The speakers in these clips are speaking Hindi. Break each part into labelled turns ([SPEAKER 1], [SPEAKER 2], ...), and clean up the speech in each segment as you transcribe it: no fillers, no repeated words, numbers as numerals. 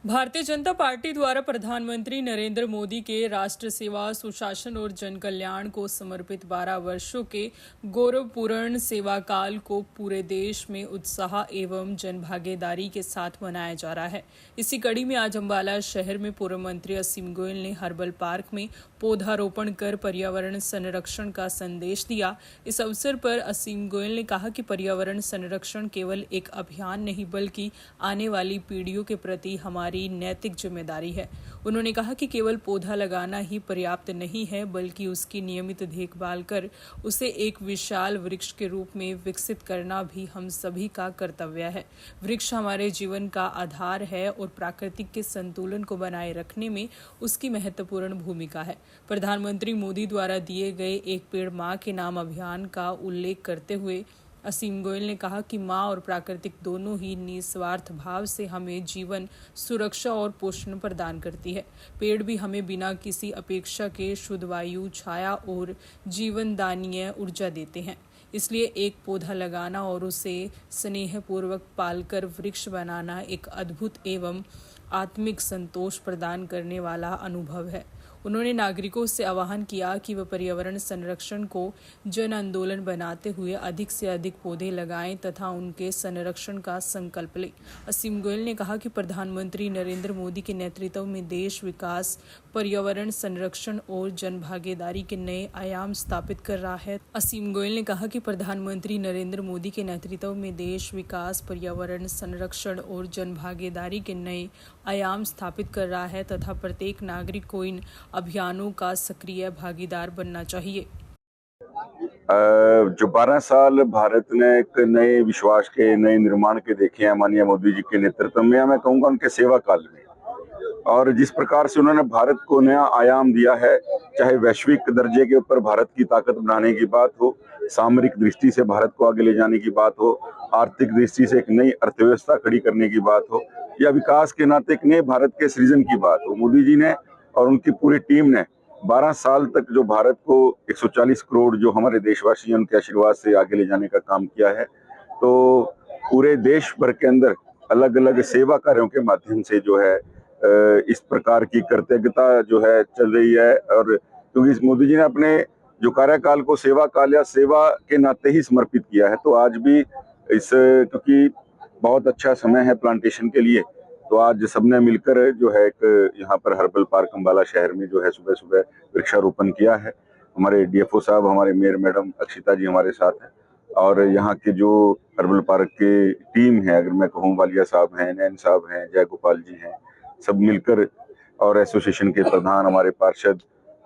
[SPEAKER 1] भारतीय जनता पार्टी द्वारा प्रधानमंत्री नरेंद्र मोदी के राष्ट्र सेवा, सुशासन और जन कल्याण को समर्पित 12 वर्षों के गौरवपूर्ण सेवा काल को पूरे देश में उत्साह एवं जन भागीदारी के साथ मनाया जा रहा है। इसी कड़ी में आज अम्बाला शहर में पूर्व मंत्री असीम गोयल ने हर्बल पार्क में पौधारोपण कर पर्यावरण संरक्षण का संदेश दिया। इस अवसर पर असीम गोयल ने कहा कि पर्यावरण संरक्षण केवल एक अभियान नहीं बल्कि आने वाली पीढ़ियों के प्रति हमारी नैतिक जिम्मेदारी है। उन्होंने कहा कि केवल पौधा लगाना ही पर्याप्त नहीं है बल्कि उसकी नियमित देखभाल कर उसे एक विशाल वृक्ष के रूप में विकसित करना भी हम सभी का कर्तव्य है। वृक्ष हमारे जीवन का आधार है और प्राकृतिक के संतुलन को बनाए रखने में उसकी महत्वपूर्ण भूमिका है। प्रधानमंत्री मोदी द्वारा दिए गए एक पेड़ मां के नाम अभियान का उल्लेख करते हुए असीम गोयल ने कहा कि माँ और प्राकृतिक दोनों ही निस्वार्थ भाव से हमें जीवन, सुरक्षा और पोषण प्रदान करती है। पेड़ भी हमें बिना किसी अपेक्षा के शुद्ध वायु, छाया और जीवनदायी ऊर्जा देते हैं। इसलिए एक पौधा लगाना और उसे स्नेहपूर्वक पालकर वृक्ष बनाना एक अद्भुत एवं आत्मिक संतोष प्रदान करने वाला अनुभव है। उन्होंने नागरिकों से आह्वान किया कि वे पर्यावरण संरक्षण को जन आंदोलन बनाते हुए अधिक से अधिक पौधे लगाएं तथा उनके संरक्षण का संकल्प लें। असीम गोयल ने कहा कि प्रधानमंत्री नरेंद्र मोदी के नेतृत्व में देश विकास, पर्यावरण संरक्षण और जन भागीदारी के नए आयाम स्थापित कर रहा है। असीम गोयल ने कहा कि प्रधानमंत्री नरेंद्र मोदी के नेतृत्व में देश विकास, पर्यावरण संरक्षण और जन भागीदारी के नए आयाम स्थापित कर रहा है तथा प्रत्येक नागरिक को इन अभियानों का सक्रिय भागीदार बनना चाहिए।
[SPEAKER 2] जो 12 साल भारत ने एक नए विश्वास के, नए निर्माण के देखे हैं माननीय मोदी जी के नेतृत्व में, मैं कहूँगा उनके सेवा काल में, और जिस प्रकार से उन्होंने भारत को नया आयाम दिया है, चाहे वैश्विक दर्जे के ऊपर भारत की ताकत बढ़ाने की बात हो, सामरिक दृष्टि से भारत को आगे ले जाने की बात हो, आर्थिक दृष्टि से एक नई अर्थव्यवस्था खड़ी करने की बात हो, या विकास के नाते एक नए भारत के सृजन की बात हो, मोदी जी ने और उनकी पूरी टीम ने 12 साल तक जो भारत को 140 करोड़ जो हमारे देशवासी उनके आशीर्वाद से आगे ले जाने का काम किया है, तो पूरे देश भर के अंदर अलग अलग सेवा कार्यों के माध्यम से जो है इस प्रकार की कृतज्ञता जो है चल रही है। और क्योंकि मोदी जी ने अपने जो कार्यकाल को सेवा काल या सेवा के नाते ही समर्पित किया है, तो आज भी क्योंकि बहुत अच्छा समय है प्लांटेशन के लिए, तो आज सबने मिलकर जो है एक यहाँ पर हर्बल पार्क अम्बाला शहर में जो है सुबह सुबह वृक्षारोपण किया है। हमारे डीएफओ साहब, हमारे मेयर मैडम अक्षिता जी हमारे साथ हैं, और यहाँ के जो हर्बल पार्क की टीम है, अगर मैं कहूँ, वालिया साहब हैं, नैन साहब हैं, जय गोपाल जी हैं, सब मिलकर, और एसोसिएशन के प्रधान, हमारे पार्षद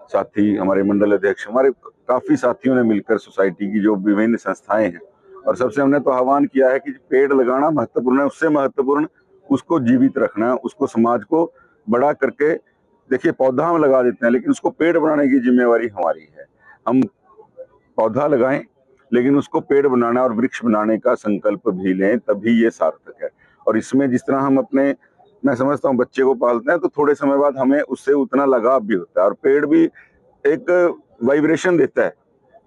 [SPEAKER 2] साथी, हमारे मंडल अध्यक्ष, हमारे काफी साथियों ने मिलकर, सोसाइटी की जो विभिन्न संस्थाएं हैं, और सबसे हमने तो आह्वान किया है कि पेड़ लगाना महत्वपूर्ण है, उससे महत्वपूर्ण उसको जीवित रखना, उसको समाज को बड़ा करके, देखिए पौधा हम लगा देते हैं लेकिन उसको पेड़ बनाने की जिम्मेवारी हमारी है। हम पौधा लगाएं लेकिन उसको पेड़ बनाना और वृक्ष बनाने का संकल्प भी लें, तभी ये सार्थक है। और इसमें जिस तरह हम अपने, मैं समझता हूँ, बच्चे को पालते हैं तो थोड़े समय बाद हमें उससे उतना लगाव भी होता है, और पेड़ भी एक वाइब्रेशन देता है।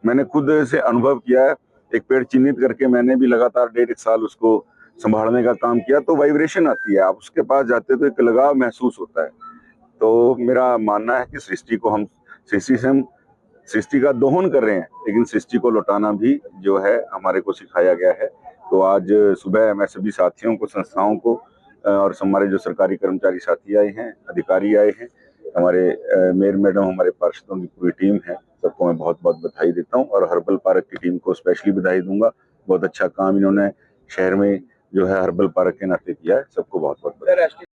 [SPEAKER 2] मैंने खुद से अनुभव किया है, एक पेड़ चिन्हित करके मैंने भी लगातार 1.5 साल उसको संभालने का काम किया, तो वाइब्रेशन आती है, आप उसके पास जाते तो एक लगाव महसूस होता है। तो मेरा मानना है कि सृष्टि का दोहन कर रहे हैं, लेकिन सृष्टि को लौटाना भी जो है हमारे को सिखाया गया है। तो आज सुबह मैं सभी साथियों को, संस्थाओं को, और हमारे जो सरकारी कर्मचारी साथी आए हैं, अधिकारी आए हैं, हमारे मेयर मैडम, हमारे पार्षदों की पूरी टीम है, सबको मैं बहुत बहुत बधाई देता हूँ, और हर्बल पार्क की टीम को स्पेशली बधाई दूंगा। बहुत अच्छा काम इन्होंने शहर में जो है हर्बल पार्क के नाते किया है, सबको बहुत बहुत बधाई।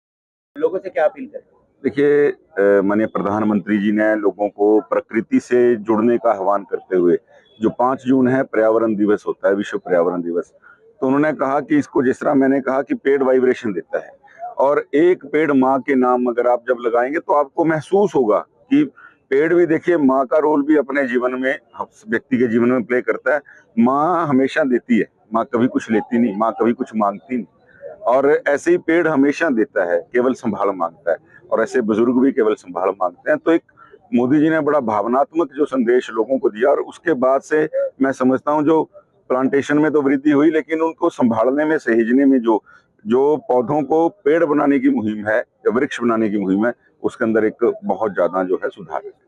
[SPEAKER 3] लोगों से क्या अपील करें?
[SPEAKER 2] देखिए, माननीय प्रधानमंत्री जी ने लोगों को प्रकृति से जुड़ने का आह्वान करते हुए, जो 5 जून है पर्यावरण दिवस होता है, विश्व पर्यावरण दिवस, तो उन्होंने कहा कि इसको, जिस तरह मैंने कहा कि पेड़ वाइब्रेशन देता है, और एक पेड़ माँ के नाम अगर आप जब लगाएंगे तो आपको महसूस होगा कि पेड़ भी, देखिए माँ का रोल भी अपने जीवन में, व्यक्ति के जीवन में प्ले करता है। माँ हमेशा देती है, माँ कभी कुछ लेती नहीं, माँ कभी कुछ मांगती नहीं, और ऐसे ही पेड़ हमेशा देता है, केवल संभाल मांगता है, और ऐसे बुजुर्ग भी केवल संभाल मांगते हैं। तो एक मोदी जी ने बड़ा भावनात्मक जो संदेश लोगों को दिया, और उसके बाद से मैं समझता हूँ जो प्लांटेशन में तो वृद्धि हुई, लेकिन उनको संभालने में, सहेजने में जो जो पौधों को पेड़ बनाने की मुहिम है या वृक्ष बनाने की मुहिम है, उसके अंदर एक बहुत ज्यादा जो है सुधार है।